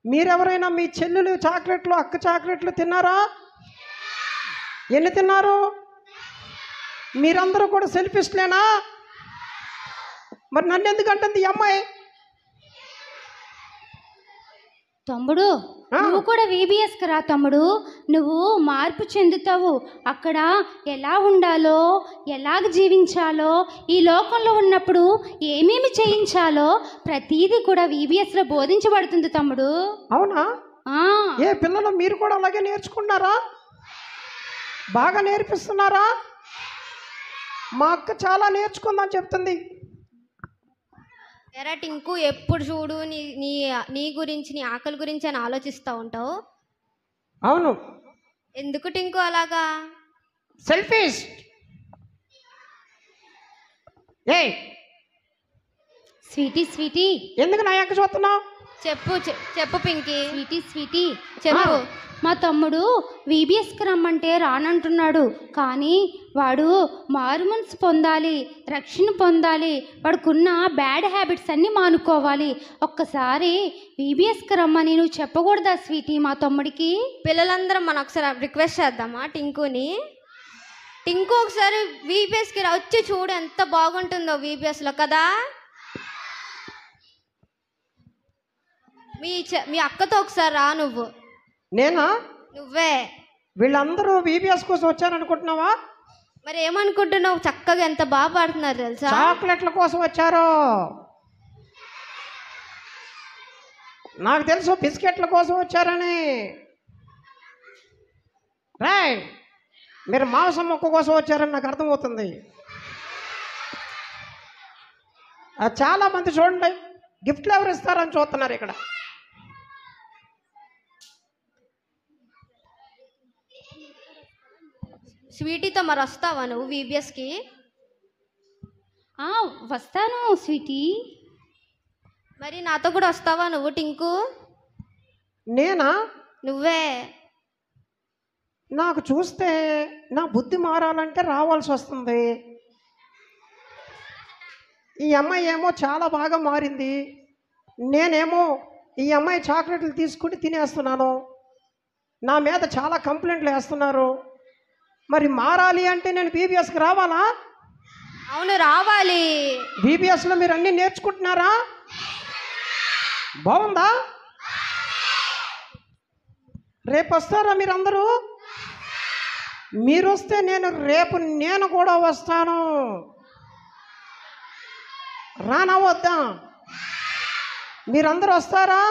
మీరెవరైనా మీ చెల్లెలు చాక్లెట్లు, అక్క చాక్లెట్లు తిన్నారా? ఎన్ని తిన్నారు? మీరందరూ కూడా సెల్ఫిస్ట్లేనా? మరి నన్ను ఎందుకంటుంది ఈ అమ్మాయి? తమ్ముడు, నువ్వు కూడా VBSకి రా తమ్ముడు. నువ్వు మార్పు చెందుతావు. అక్కడ ఎలా ఉండాలో, ఎలాగ జీవించాలో, ఈ లోకంలో ఉన్నప్పుడు ఏమేమి చేయించాలో ప్రతీది కూడా VBSలో బోధించబడుతుంది తమ్ముడు. అవునా? ఏ పిల్లలు మీరు కూడా అలాగే నేర్చుకున్నారా? బాగా నేర్పిస్తున్నారా? మా అక్క చాలా నేర్చుకుందని చెప్తుంది. ఎరా టింకు, ఎప్పుడు చూడు నీ నీ నీ గురించి, నీ ఆకలి గురించి అని ఆలోచిస్తూ ఉంటావు. అవును. ఎందుకు టింకు అలాగా? సెల్ఫిష్. ఏ స్వీటీ ఎందుకు నా అక్క చూస్తున్నావు? చెప్పు పింకీ. స్వీటీ చెప్పు. మా తమ్ముడు VBSకి రమ్మంటే రానంటున్నాడు. కానీ వాడు మారుమనసు పొందాలి, రక్షణ పొందాలి, వాడుకున్న బ్యాడ్ హ్యాబిట్స్ అన్నీ మానుకోవాలి. ఒక్కసారి VBSకి రమ్మని నువ్వు చెప్పకూడదా స్వీటీ మా తమ్ముడికి? పిల్లలందరం మనం ఒకసారి రిక్వెస్ట్ చేద్దామా టింకుని? టింకు ఒకసారి VBSకి వచ్చి చూడు, ఎంత బాగుంటుందో VBSలో కదా. మీ అక్కతో ఒకసారి రా నువ్వు. నేనా? నువ్వే. వీళ్ళందరూ VBS కోసం వచ్చారనుకుంటున్నావా? మరి ఏమనుకుంటున్నావు? చక్కగా ఎంత బాగా పాడుతున్నారు తెలుసా? చాక్లెట్ల కోసం వచ్చారు. నాకు తెలుసు బిస్కెట్ల కోసం వచ్చారని. రైట్, మీరు మాంసం మొక్క కోసం వచ్చారని నాకు అర్థమవుతుంది. చాలామంది చూడండి, గిఫ్ట్లు ఎవరు ఇస్తారని చూస్తున్నారు ఇక్కడ. స్వీటీతో మరి వస్తావా నువ్వు VBSకి? వస్తాను స్వీటీ. మరి నాతో కూడా వస్తావా నువ్వు టింకు? నేనా? నువ్వే. నాకు చూస్తే నా బుద్ధి మారాలంటే రావాల్సి వస్తుంది. ఈ అమ్మాయి ఏమో చాలా బాగా మారింది, నేనేమో ఈ అమ్మాయి చాక్లెట్లు తీసుకుని తినేస్తున్నాను. నా మీద చాలా కంప్లైంట్లు వేస్తున్నారు. మరి మారాలి అంటే నేను VBSకి రావాలా? అవును, రావాలి. VBSలో మీరు అన్నీ నేర్చుకుంటున్నారా? బాగుందా? రేపు వస్తారా మీరందరూ? మీరు వస్తే నేను కూడా వస్తాను. రానా వద్దా? మీరందరూ వస్తారా?